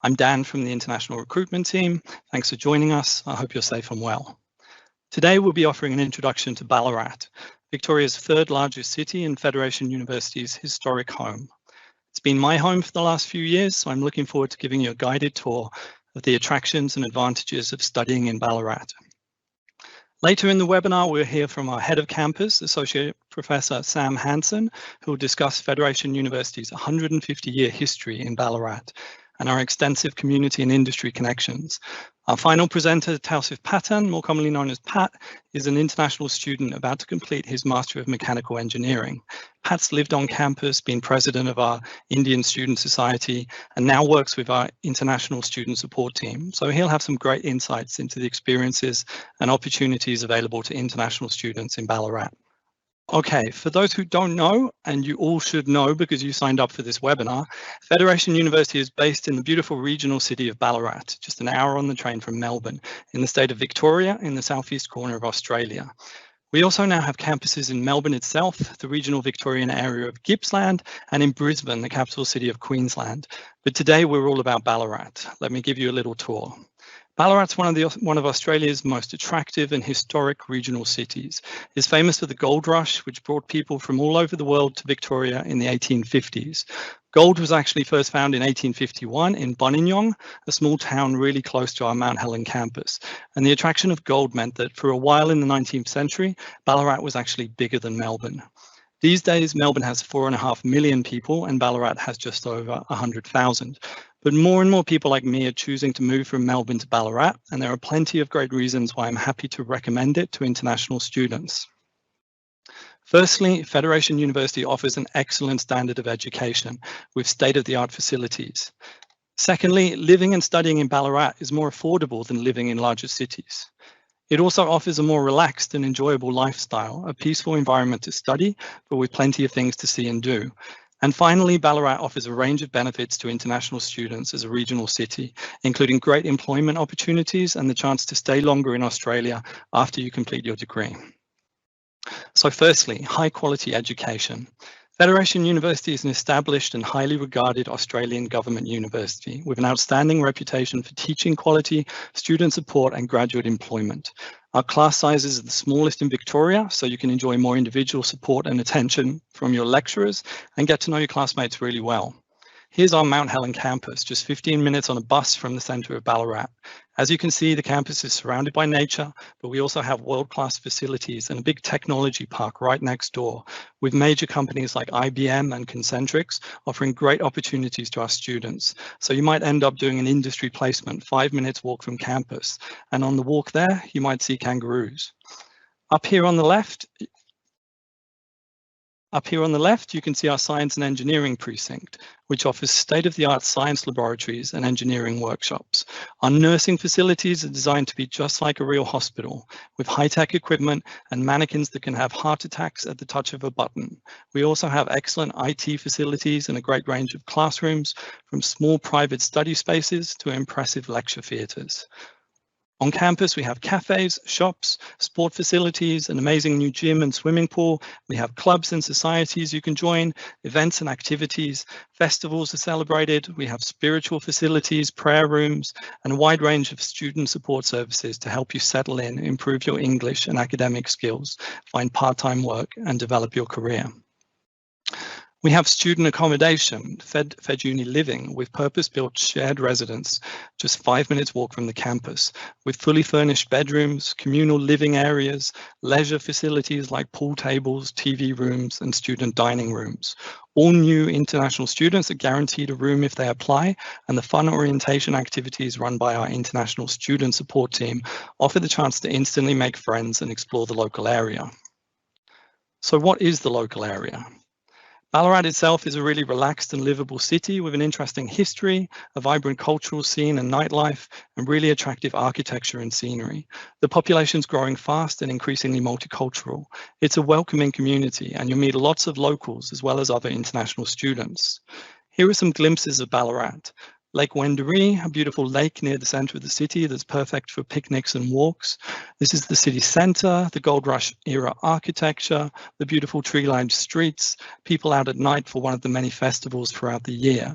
I'm Dan from the International Recruitment Team. Thanks for joining us. I hope you're safe and well. Today we'll be offering an introduction to Ballarat, Victoria's third largest city and Federation University's historic home. It's been my home for the last few years, so I'm looking forward to giving you a guided tour of the attractions and advantages of studying in Ballarat. Later in the webinar, we'll hear from our head of campus, Associate Professor Sam Hansen, who will discuss Federation University's 150-year history in Ballarat and our extensive community and industry connections. Our final presenter, Tausif Patan, more commonly known as Pat, is an international student about to complete his Master of Mechanical Engineering. Pat's lived on campus, been president of our Indian Student Society, and now works with our International Student Support Team. So he'll have some great insights into the experiences and opportunities available to international students in Ballarat. Okay, for those who don't know, and you all should know because you signed up for this webinar, Federation University is based in the beautiful regional city of Ballarat, just an hour on the train from Melbourne, in the state of Victoria, in the southeast corner of Australia. We also now have campuses in Melbourne itself, the regional Victorian area of Gippsland, and in Brisbane, the capital city of Queensland. But today we're all about Ballarat. Let me give you a little tour. Ballarat's one of Australia's most attractive and historic regional cities. It's famous for the gold rush, which brought people from all over the world to Victoria in the 1850s. Gold was actually first found in 1851 in Buninyong, a small town really close to our Mount Helen campus. And the attraction of gold meant that for a while in the 19th century, Ballarat was actually bigger than Melbourne. These days, Melbourne has 4.5 million people and Ballarat has just over 100,000. But more and more people like me are choosing to move from Melbourne to Ballarat, and there are plenty of great reasons why I'm happy to recommend it to international students. Firstly, Federation University offers an excellent standard of education with state-of-the-art facilities. Secondly, living and studying in Ballarat is more affordable than living in larger cities. It also offers a more relaxed and enjoyable lifestyle, a peaceful environment to study, but with plenty of things to see and do. And finally, Ballarat offers a range of benefits to international students as a regional city, including great employment opportunities and the chance to stay longer in Australia after you complete your degree. So firstly, high quality education. Federation University is an established and highly regarded Australian government university with an outstanding reputation for teaching quality, student support and graduate employment. Our class sizes are the smallest in Victoria, so you can enjoy more individual support and attention from your lecturers and get to know your classmates really well. Here's our Mount Helen campus, just 15 minutes on a bus from the centre of Ballarat. As you can see, the campus is surrounded by nature, but we also have world-class facilities and a big technology park right next door, with major companies like IBM and Concentrix offering great opportunities to our students. So you might end up doing an industry placement 5 minutes walk from campus, and on the walk there, you might see kangaroos. Up here on the left, you can see our Science and Engineering Precinct, which offers state-of-the-art science laboratories and engineering workshops. Our nursing facilities are designed to be just like a real hospital, with high-tech equipment and mannequins that can have heart attacks at the touch of a button. We also have excellent IT facilities and a great range of classrooms, from small private study spaces to impressive lecture theatres. On campus, we have cafes, shops, sport facilities, an amazing new gym and swimming pool. We have clubs and societies you can join, events and activities, festivals are celebrated. We have spiritual facilities, prayer rooms, and a wide range of student support services to help you settle in, improve your English and academic skills, find part-time work, and develop your career. We have student accommodation, FedUni Living, with purpose-built shared residence, just 5 minutes walk from the campus, with fully furnished bedrooms, communal living areas, leisure facilities like pool tables, TV rooms, and student dining rooms. All new international students are guaranteed a room if they apply, and the fun orientation activities run by our International Student Support Team offer the chance to instantly make friends and explore the local area. So what is the local area? Ballarat itself is a really relaxed and livable city with an interesting history, a vibrant cultural scene and nightlife, and really attractive architecture and scenery. The population's growing fast and increasingly multicultural. It's a welcoming community, and you'll meet lots of locals as well as other international students. Here are some glimpses of Ballarat. Lake Wendouree, a beautiful lake near the centre of the city that's perfect for picnics and walks. This is the city centre, the Gold Rush era architecture, the beautiful tree-lined streets, people out at night for one of the many festivals throughout the year.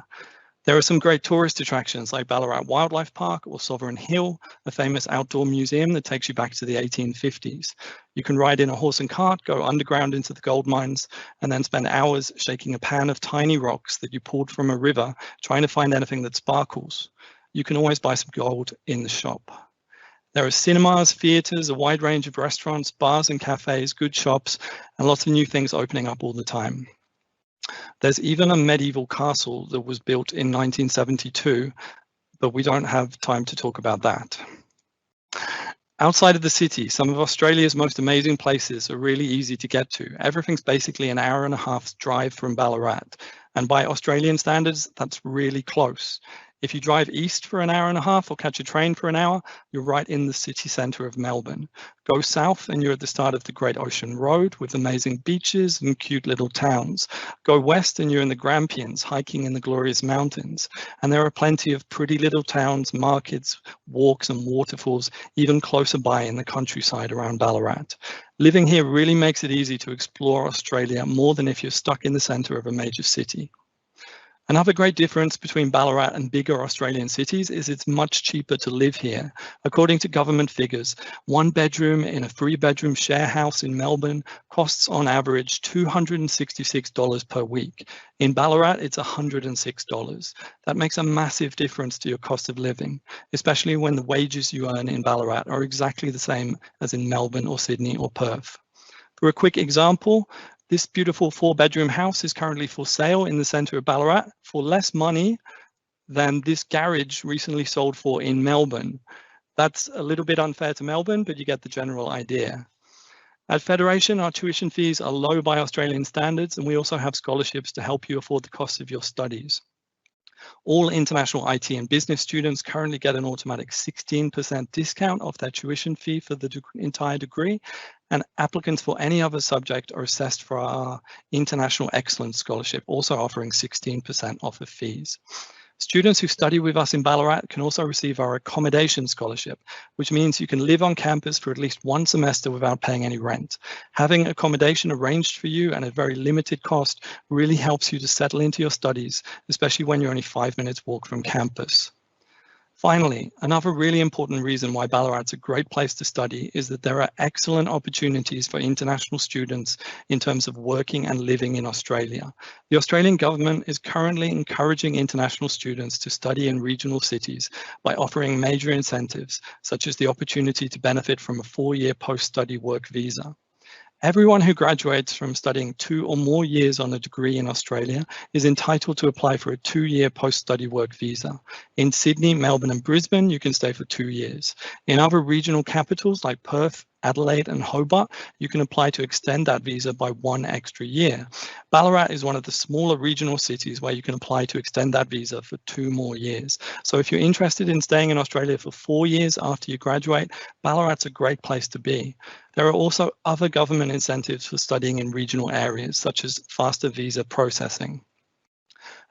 There are some great tourist attractions like Ballarat Wildlife Park or Sovereign Hill, a famous outdoor museum that takes you back to the 1850s. You can ride in a horse and cart, go underground into the gold mines, and then spend hours shaking a pan of tiny rocks that you pulled from a river, trying to find anything that sparkles. You can always buy some gold in the shop. There are cinemas, theatres, a wide range of restaurants, bars and cafes, good shops, and lots of new things opening up all the time. There's even a medieval castle that was built in 1972, but we don't have time to talk about that. Outside of the city, some of Australia's most amazing places are really easy to get to. Everything's basically an hour and a half drive from Ballarat, and by Australian standards, that's really close. If you drive east for an hour and a half or catch a train for an hour, you're right in the city centre of Melbourne. Go south and you're at the start of the Great Ocean Road with amazing beaches and cute little towns. Go west and you're in the Grampians, hiking in the glorious mountains. And there are plenty of pretty little towns, markets, walks and waterfalls, even closer by in the countryside around Ballarat. Living here really makes it easy to explore Australia more than if you're stuck in the centre of a major city. Another great difference between Ballarat and bigger Australian cities is it's much cheaper to live here. According to government figures, 1 bedroom in a 3-bedroom share house in Melbourne costs on average $266 per week. In Ballarat, it's $106. That makes a massive difference to your cost of living, especially when the wages you earn in Ballarat are exactly the same as in Melbourne or Sydney or Perth. For a quick example, this beautiful 4-bedroom house is currently for sale in the centre of Ballarat for less money than this garage recently sold for in Melbourne. That's a little bit unfair to Melbourne, but you get the general idea. At Federation, our tuition fees are low by Australian standards, and we also have scholarships to help you afford the cost of your studies. All international IT and business students currently get an automatic 16% discount off their tuition fee for the entire degree, and applicants for any other subject are assessed for our International Excellence Scholarship, also offering 16% off of fees. Students who study with us in Ballarat can also receive our accommodation scholarship, which means you can live on campus for at least 1 semester without paying any rent. Having accommodation arranged for you and at very limited cost really helps you to settle into your studies, especially when you're only 5 minutes walk from campus. Finally, another really important reason why Ballarat's a great place to study is that there are excellent opportunities for international students in terms of working and living in Australia. The Australian government is currently encouraging international students to study in regional cities by offering major incentives, such as the opportunity to benefit from a 4-year post-study work visa. Everyone who graduates from studying 2 or more years on a degree in Australia is entitled to apply for a 2-year post-study work visa. In Sydney, Melbourne and Brisbane, you can stay for 2 years. In other regional capitals like Perth, Adelaide and Hobart, you can apply to extend that visa by 1 extra year. Ballarat is one of the smaller regional cities where you can apply to extend that visa for 2 more years. So if you're interested in staying in Australia for 4 years after you graduate, Ballarat's a great place to be. There are also other government incentives for studying in regional areas, such as faster visa processing.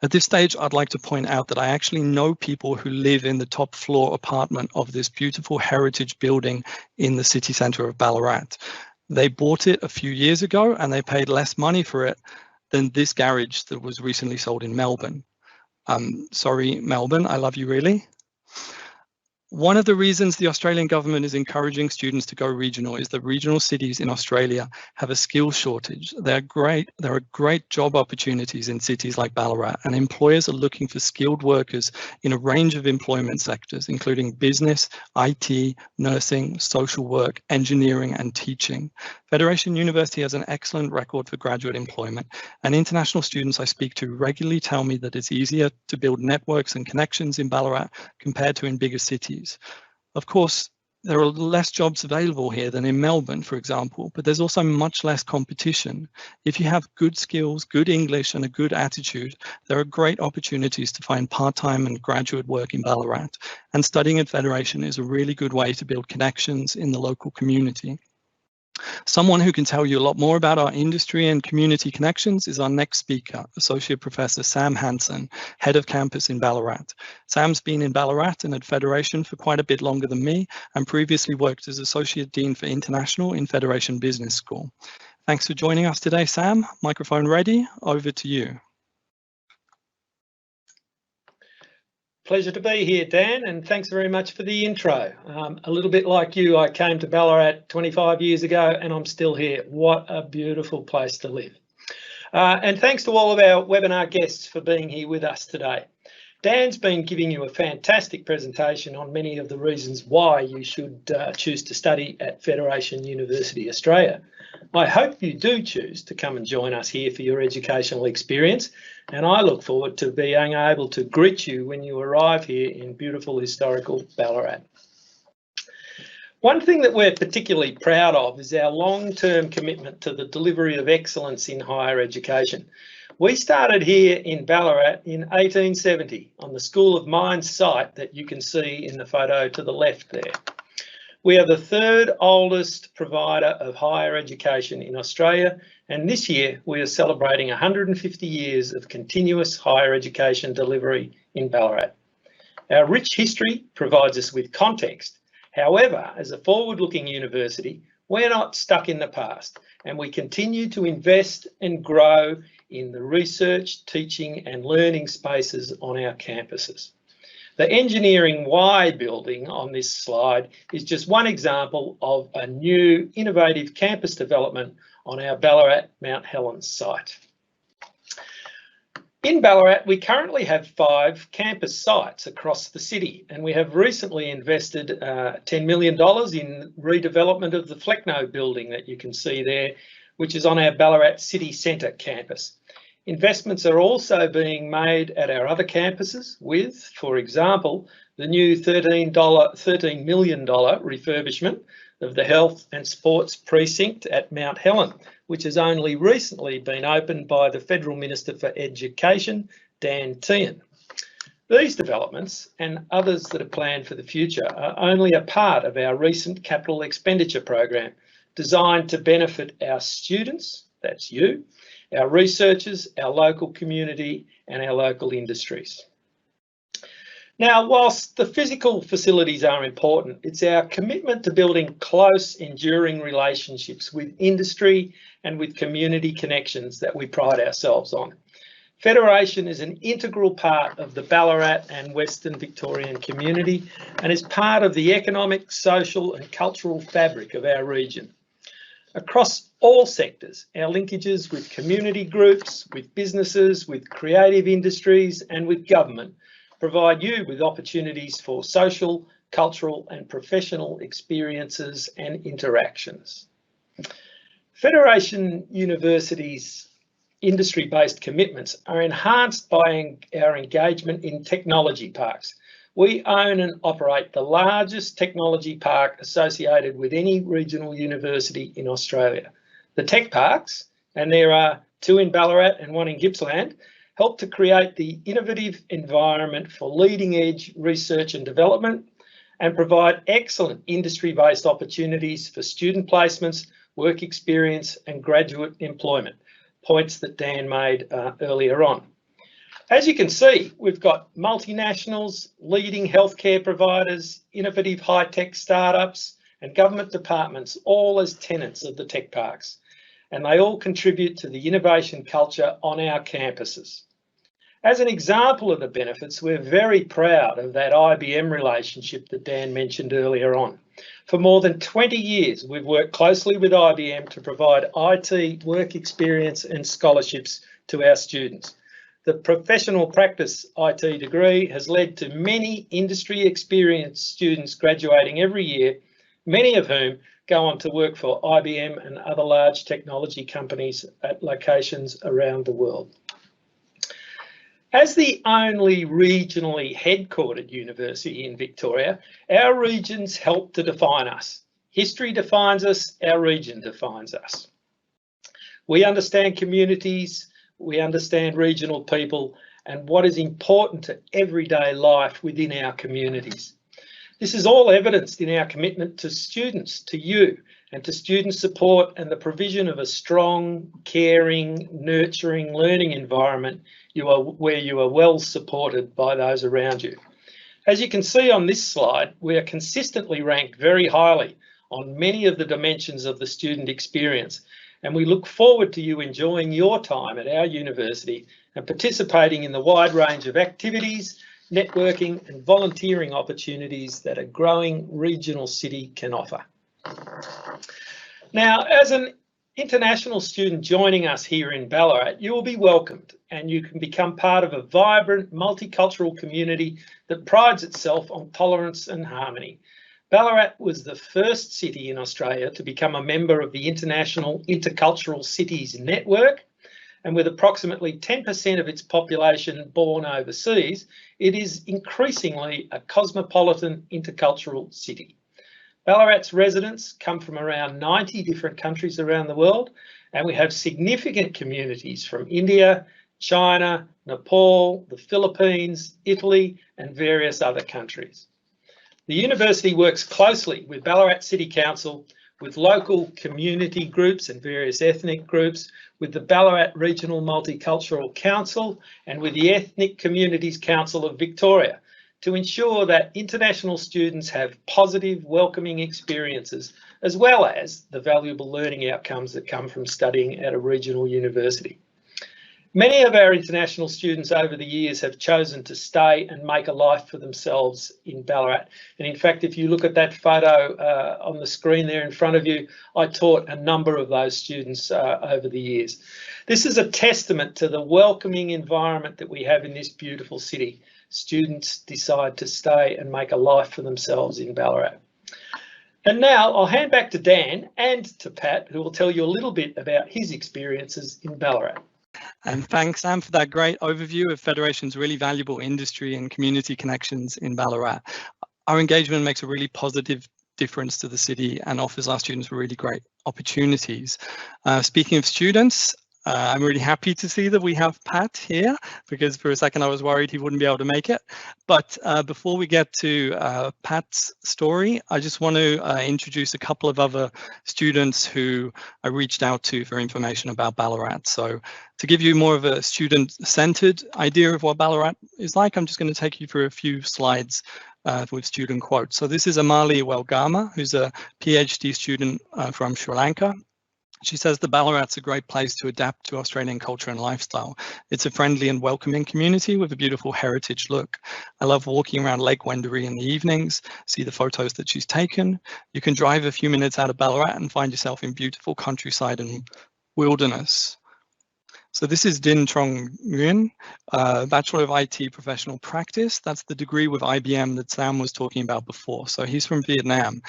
At this stage, I'd like to point out that I actually know people who live in the top floor apartment of this beautiful heritage building in the city centre of Ballarat. They bought it a few years ago and they paid less money for it than this garage that was recently sold in Melbourne. Sorry, Melbourne, I love you really. One of the reasons the Australian government is encouraging students to go regional is that regional cities in Australia have a skills shortage. There are great job opportunities in cities like Ballarat, and employers are looking for skilled workers in a range of employment sectors, including business, IT, nursing, social work, engineering, and teaching. Federation University has an excellent record for graduate employment, and international students I speak to regularly tell me that it's easier to build networks and connections in Ballarat compared to in bigger cities. Of course, there are less jobs available here than in Melbourne, for example, but there's also much less competition. If you have good skills, good English, and a good attitude, there are great opportunities to find part-time and graduate work in Ballarat, and studying at Federation is a really good way to build connections in the local community. Someone who can tell you a lot more about our industry and community connections is our next speaker, Associate Professor Sam Hansen, Head of Campus in Ballarat. Sam's been in Ballarat and at Federation for quite a bit longer than me, and previously worked as Associate Dean for International in Federation Business School. Thanks for joining us today, Sam. Microphone ready, over to you. Pleasure to be here, Dan, and thanks very much for the intro. A little bit like you, I came to Ballarat 25 years ago and I'm still here. What a beautiful place to live. And thanks to all of our webinar guests for being here with us today. Dan's been giving you a fantastic presentation on many of the reasons why you should choose to study at Federation University Australia. I hope you do choose to come and join us here for your educational experience, and I look forward to being able to greet you when you arrive here in beautiful historical Ballarat. One thing that we're particularly proud of is our long-term commitment to the delivery of excellence in higher education. We started here in Ballarat in 1870 on the School of Mines site that you can see in the photo to the left there. We are the third oldest provider of higher education in Australia, and this year we are celebrating 150 years of continuous higher education delivery in Ballarat. Our rich history provides us with context. However, as a forward-looking university, we're not stuck in the past, and we continue to invest and grow in the research, teaching and learning spaces on our campuses. The Engineering Y building on this slide is just one example of a new innovative campus development on our Ballarat Mount Helens site. In Ballarat, we currently have 5 campus sites across the city, and we have recently invested $10 million in redevelopment of the Flecknoe building that you can see there, which is on our Ballarat City Centre campus. Investments are also being made at our other campuses with, for example, the new $13 million refurbishment of the Health and Sports Precinct at Mount Helen, which has only recently been opened by the Federal Minister for Education, Dan Tehan. These developments and others that are planned for the future are only a part of our recent capital expenditure program designed to benefit our students, that's you, our researchers, our local community and our local industries. Now, whilst the physical facilities are important, it's our commitment to building close, enduring relationships with industry and with community connections that we pride ourselves on. Federation is an integral part of the Ballarat and Western Victorian community and is part of the economic, social and cultural fabric of our region. Across all sectors, our linkages with community groups, with businesses, with creative industries and with government provide you with opportunities for social, cultural and professional experiences and interactions. Federation University's industry-based commitments are enhanced by our engagement in technology parks. We own and operate the largest technology park associated with any regional university in Australia. The tech parks, and there are 2 in Ballarat and 1 in Gippsland, help to create the innovative environment for leading edge research and development and provide excellent industry-based opportunities for student placements, work experience and graduate employment, points that Dan made earlier on. As you can see, we've got multinationals, leading healthcare providers, innovative high-tech startups and government departments, all as tenants of the tech parks, and they all contribute to the innovation culture on our campuses. As an example of the benefits, we're very proud of that IBM relationship that Dan mentioned earlier on. For more than 20 years, we've worked closely with IBM to provide IT work experience and scholarships to our students. The professional practice IT degree has led to many industry experienced students graduating every year, many of whom go on to work for IBM and other large technology companies at locations around the world. As the only regionally headquartered university in Victoria, our regions help to define us. History defines us, our region defines us. We understand communities, we understand regional people and what is important to everyday life within our communities. This is all evidenced in our commitment to students, to you, and to student support and the provision of a strong, caring, nurturing learning environment where you are well supported by those around you. As you can see on this slide, we are consistently ranked very highly on many of the dimensions of the student experience, and we look forward to you enjoying your time at our university and participating in the wide range of activities, networking and volunteering opportunities that a growing regional city can offer. Now, as an international student joining us here in Ballarat, you will be welcomed and you can become part of a vibrant multicultural community that prides itself on tolerance and harmony. Ballarat was the first city in Australia to become a member of the International Intercultural Cities Network, and with approximately 10% of its population born overseas, it is increasingly a cosmopolitan intercultural city. Ballarat's residents come from around 90 different countries around the world, and we have significant communities from India, China, Nepal, the Philippines, Italy, and various other countries. The university works closely with Ballarat City Council, with local community groups and various ethnic groups, with the Ballarat Regional Multicultural Council, and with the Ethnic Communities Council of Victoria, to ensure that international students have positive, welcoming experiences, as well as the valuable learning outcomes that come from studying at a regional university. Many of our international students over the years have chosen to stay and make a life for themselves in Ballarat. And in fact, if you look at that photo on the screen there in front of you, I taught a number of those students over the years. This is a testament to the welcoming environment that we have in this beautiful city. Students decide to stay and make a life for themselves in Ballarat. And now I'll hand back to Dan and to Pat, who will tell you a little bit about his experiences in Ballarat. And thanks, Sam, for that great overview of Federation's really valuable industry and community connections in Ballarat. Our engagement makes a really positive difference to the city and offers our students really great opportunities. Speaking of students, I'm really happy to see that we have Pat here, because for a second I was worried he wouldn't be able to make it. But before we get to Pat's story, I just want to introduce a couple of other students who I reached out to for information about Ballarat. So to give you more of a student-centered idea of what Ballarat is like, I'm just going to take you through a few slides with student quotes. So this is Amali Welgama, who's a PhD student from Sri Lanka. She says the Ballarat's a great place to adapt to Australian culture and lifestyle. It's a friendly and welcoming community with a beautiful heritage look. I love walking around Lake Wendouree in the evenings, see the photos that she's taken. You can drive a few minutes out of Ballarat and find yourself in beautiful countryside and wilderness. So this is Din Trong Nguyen, Bachelor of IT Professional Practice. That's the degree with IBM that Sam was talking about before. So he's from Vietnam.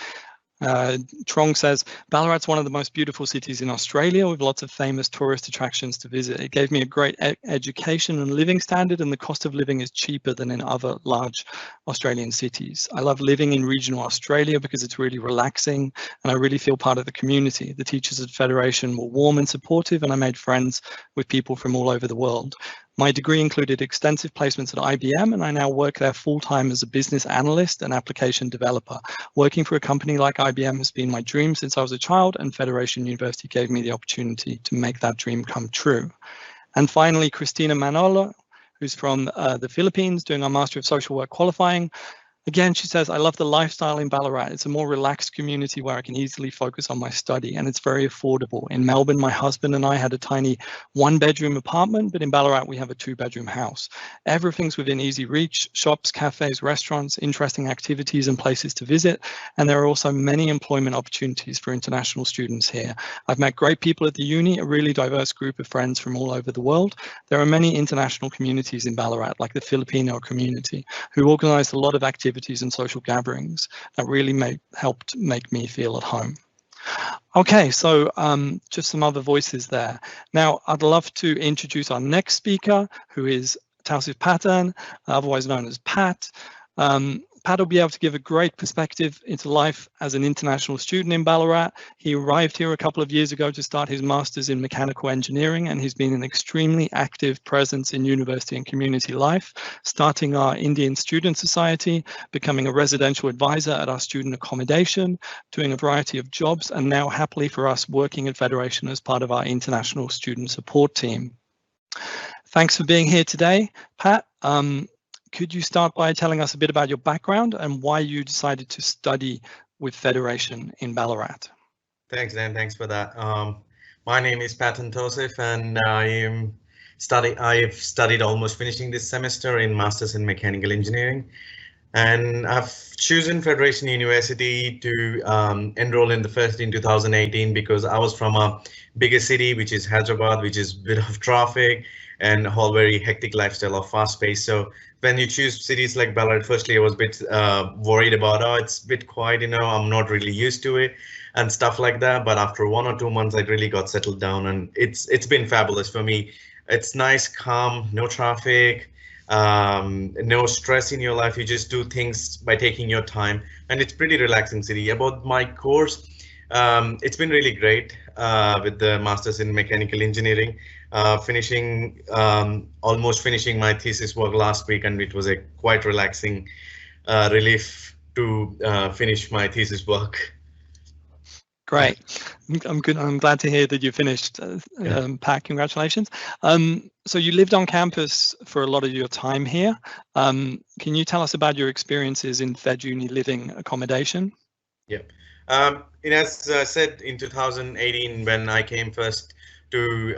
Trong says, Ballarat's one of the most beautiful cities in Australia with lots of famous tourist attractions to visit. It gave me a great education and living standard, and the cost of living is cheaper than in other large Australian cities. I love living in regional Australia because it's really relaxing and I really feel part of the community. The teachers at Federation were warm and supportive, and I made friends with people from all over the world. My degree included extensive placements at IBM, and I now work there full-time as a business analyst and application developer. Working for a company like IBM has been my dream since I was a child, and Federation University gave me the opportunity to make that dream come true. And finally, Christina Manolo, who's from the Philippines, doing our Master of Social Work qualifying. Again, she says, I love the lifestyle in Ballarat. It's a more relaxed community where I can easily focus on my study, and it's very affordable. In Melbourne, my husband and I had a tiny 1-bedroom apartment, but in Ballarat, we have a 2-bedroom house. Everything's within easy reach: shops, cafes, restaurants, interesting activities and places to visit. And there are also many employment opportunities for international students here. I've met great people at the uni, a really diverse group of friends from all over the world. There are many international communities in Ballarat, like the Filipino community, who organize a lot of activities and social gatherings that really helped make me feel at home. Okay, so just some other voices there. Now, I'd love to introduce our next speaker, who is Tausif Patan, otherwise known as Pat. Pat will be able to give a great perspective into life as an international student in Ballarat. He arrived here a couple of years ago to start his master's in mechanical engineering, and he's been an extremely active presence in university and community life, starting our Indian Student Society, becoming a residential advisor at our student accommodation, doing a variety of jobs, and now happily for us working at Federation as part of our international student support team. Thanks for being here today, Pat. Could you start by telling us a bit about your background and why you decided to study with Federation in Ballarat? Thanks, Dan. Thanks for that. My name is Patan Tosif, and I am I've studied almost finishing this semester in Masters in Mechanical Engineering. And I've chosen Federation University to enroll in the first in 2018 because I was from a bigger city, which is Hyderabad, which is a bit of traffic and a whole very hectic lifestyle of fast pace. So when you choose cities like Ballarat, firstly, I was a bit worried about, oh, it's a bit quiet, I'm not really used to it and stuff like that. But after 1 or 2 months, I really got settled down, and it's been fabulous for me. It's nice, calm, no traffic, no stress in your life. You just do things by taking your time, and it's pretty relaxing city. About my course, it's been really great with the masters in mechanical engineering, finishing almost finishing my thesis work last week, and it was a quite relaxing relief to finish my thesis work. Great. I'm good. I'm glad to hear that you finished, Pat. Congratulations. So you lived on campus for a lot of your time here. Can you tell us about your experiences in Fed Uni living accommodation? Yeah. As I said, in 2018, when I came first to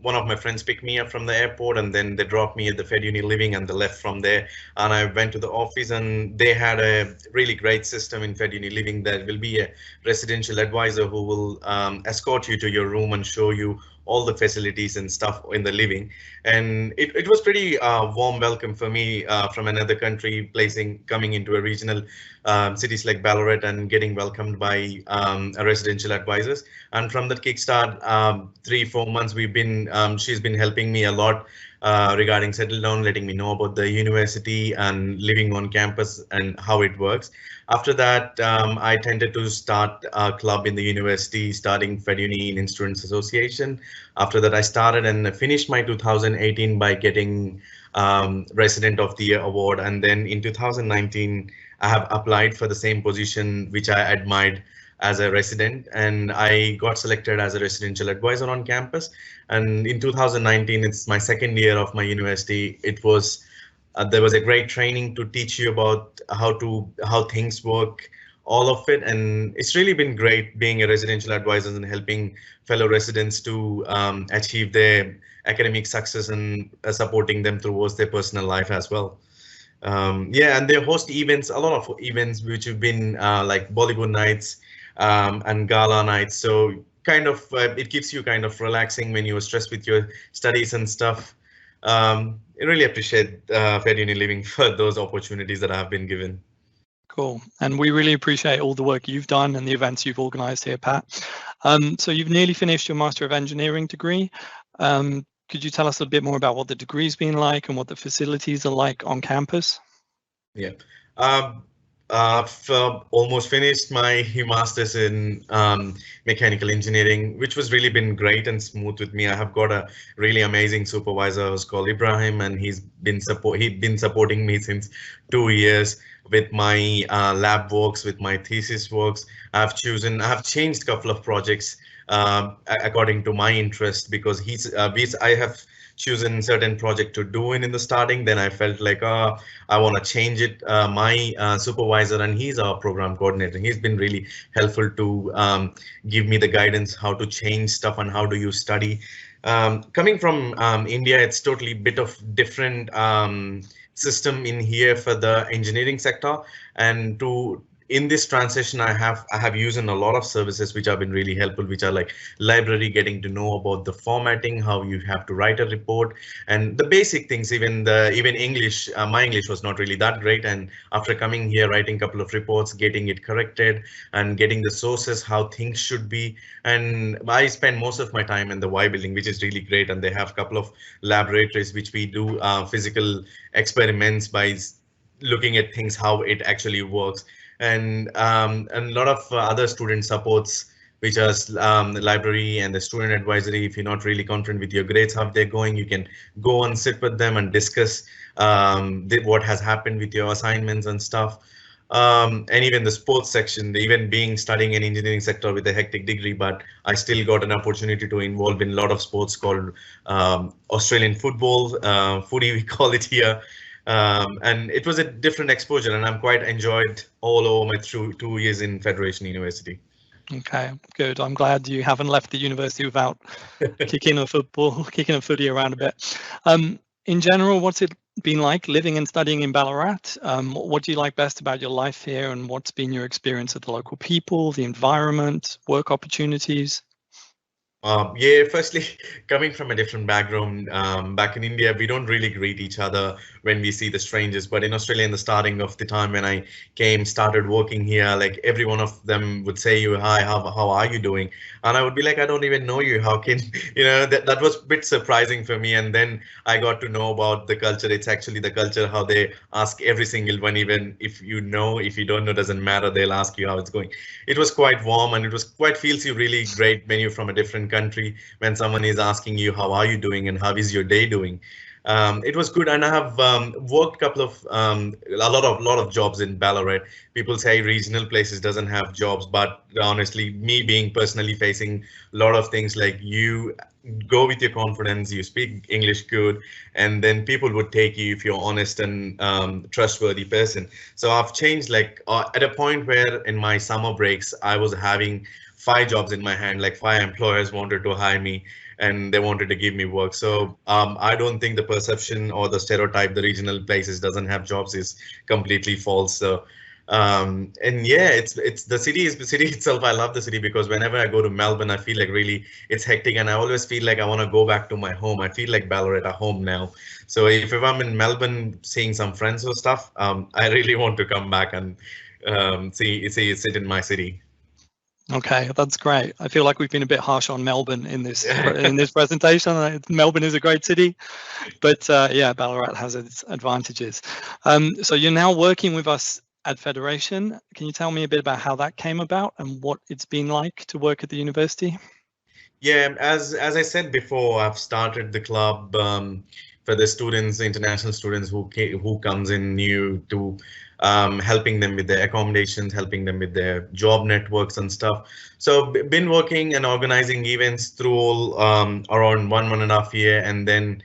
one of my friends picked me up from the airport, and then they dropped me at the Fed Uni living, and they left from there. And I went to the office, and they had a really great system in Fed Uni living. There will be a residential advisor who will escort you to your room and show you all the facilities and stuff in the living. And it was pretty warm welcome for me from another country, coming into a regional cities like Ballarat and getting welcomed by residential advisors. And from that kickstart, 3-4 months, she's been helping me a lot regarding settle down, letting me know about the university and living on campus and how it works. After that, I tended to start a club in the university, starting Fed Uni in Students Association. After that, I started and finished my 2018 by getting Resident of the Year award. And then in 2019, I have applied for the same position which I admired as a resident, and I got selected as a residential advisor on campus. And in 2019, it's my second year of my university. There was a great training to teach you about how things work, all of it, and it's really been great being a residential advisor and helping fellow residents to achieve their academic success and supporting them towards their personal life as well. Yeah, and they host events, a lot of events which have been like Bollywood nights and gala nights. So kind of it keeps you kind of relaxing when you're stressed with your studies and stuff. I really appreciate Fed Uni Living for those opportunities that I have been given. Cool. And we really appreciate all the work you've done and the events you've organised here, Pat. So you've nearly finished your Master of Engineering degree. Could you tell us a bit more about what the degree's been like and what the facilities are like on campus? Yeah. I've almost finished my master's in mechanical engineering, which was really been great and smooth with me. I have got a really amazing supervisor who's called Ibrahim, and he's been supporting me since 2 years with my lab works, with my thesis works. I've changed a couple of projects according to my interest, because I have chosen certain project to do in the starting. Then I felt like I want to change it. My supervisor, and he's our program coordinator, he's been really helpful to give me the guidance how to change stuff and how do you study. Coming from India, it's totally bit of different system in here for the engineering sector, and in this transition, I have used a lot of services which have been really helpful, which are like library, getting to know about the formatting, how you have to write a report, and the basic things. Even English, my English was not really that great, and after coming here, writing a couple of reports, getting it corrected, and getting the sources, how things should be. And I spend most of my time in the Y building, which is really great, and they have a couple of laboratories which we do physical experiments by looking at things, how it actually works. And a lot of other student supports, which are the library and the student advisory. If you're not really confident with your grades, how they're going, you can go and sit with them and discuss what has happened with your assignments and stuff. And even the sports section, even studying an engineering sector with a hectic degree, but I still got an opportunity to involve in a lot of sports called Australian football, footy we call it here. And it was a different exposure, and I'm quite enjoyed all over my 2 years in Federation University. Okay, good. I'm glad you haven't left the university without kicking a footy around a bit. In general, what's it been like living and studying in Ballarat? What do you like best about your life here, and what's been your experience of the local people, the environment, work opportunities? Yeah, firstly, coming from a different background, back in India, we don't really greet each other when we see the strangers. But in Australia, in the starting of the time when I started working here, like every one of them would say you, hi, how are you doing? And I would be like, I don't even know you. How can, that was a bit surprising for me. And then I got to know about the culture. It's actually the culture, how they ask every single one, even if if you don't know, doesn't matter, they'll ask you how it's going. It was quite warm, and it was quite feels you really great when you're from a different country, when someone is asking you how are you doing and how is your day doing. It was good, and I have worked a lot of jobs in Ballarat. People say regional places doesn't have jobs, but honestly, me being personally facing a lot of things, like you go with your confidence, you speak English good, and then people would take you if you're honest and trustworthy person. So I've changed, like at a point where in my summer breaks I was having 5 jobs in my hand, like 5 employers wanted to hire me and they wanted to give me work. So I don't think the perception or the stereotype the regional places doesn't have jobs is completely false. So and yeah, it's the city itself. I love the city because whenever I go to Melbourne, I feel like really it's hectic, and I always feel like I want to go back to my home. I feel like Ballarat at home now. So if I'm in Melbourne seeing some friends or stuff, I really want to come back and sit in my city. Okay, that's great. I feel like we've been a bit harsh on Melbourne in this presentation. Melbourne is a great city, but yeah, Ballarat has its advantages. So you're now working with us at Federation. Can you tell me a bit about how that came about and what it's been like to work at the university? Yeah, as I said before, I've started the club for the students, international students who comes in new to helping them with their accommodations, helping them with their job networks and stuff. So been working and organizing events through all around 1.5 year, and then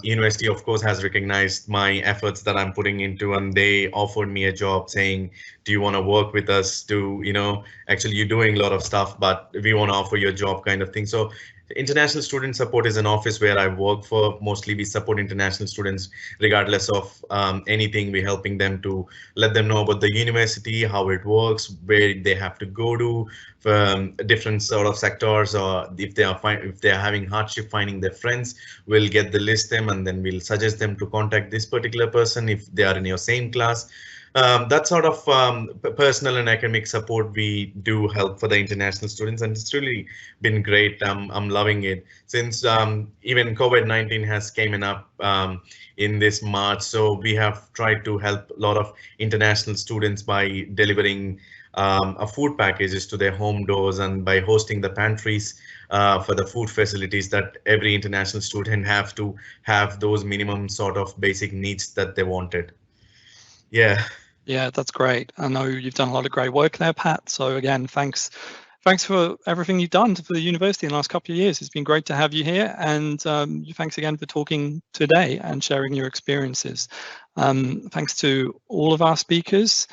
university of course has recognized my efforts that I'm putting into, and they offered me a job saying, do you want to work with us to, actually you're doing a lot of stuff, but we want to offer you a job kind of thing. So international student support is an office where I work for. Mostly we support international students regardless of anything. We're helping them to let them know about the university, how it works, where they have to go to, different sort of sectors, or if they are having hardship finding their friends, we'll get the list them, and then we'll suggest them to contact this particular person if they are in your same class. That sort of personal and academic support we do help for the international students, and it's really been great. I'm loving it since even COVID-19 has came up in this March. So we have tried to help a lot of international students by delivering a food packages to their home doors, and by hosting the pantries for the food facilities that every international student have to have those minimum sort of basic needs that they wanted. Yeah. Yeah, that's great. I know you've done a lot of great work there, Pat. So again, thanks for everything you've done for the university in the last couple of years. It's been great to have you here, and thanks again for talking today and sharing your experiences. Thanks to all of our speakers.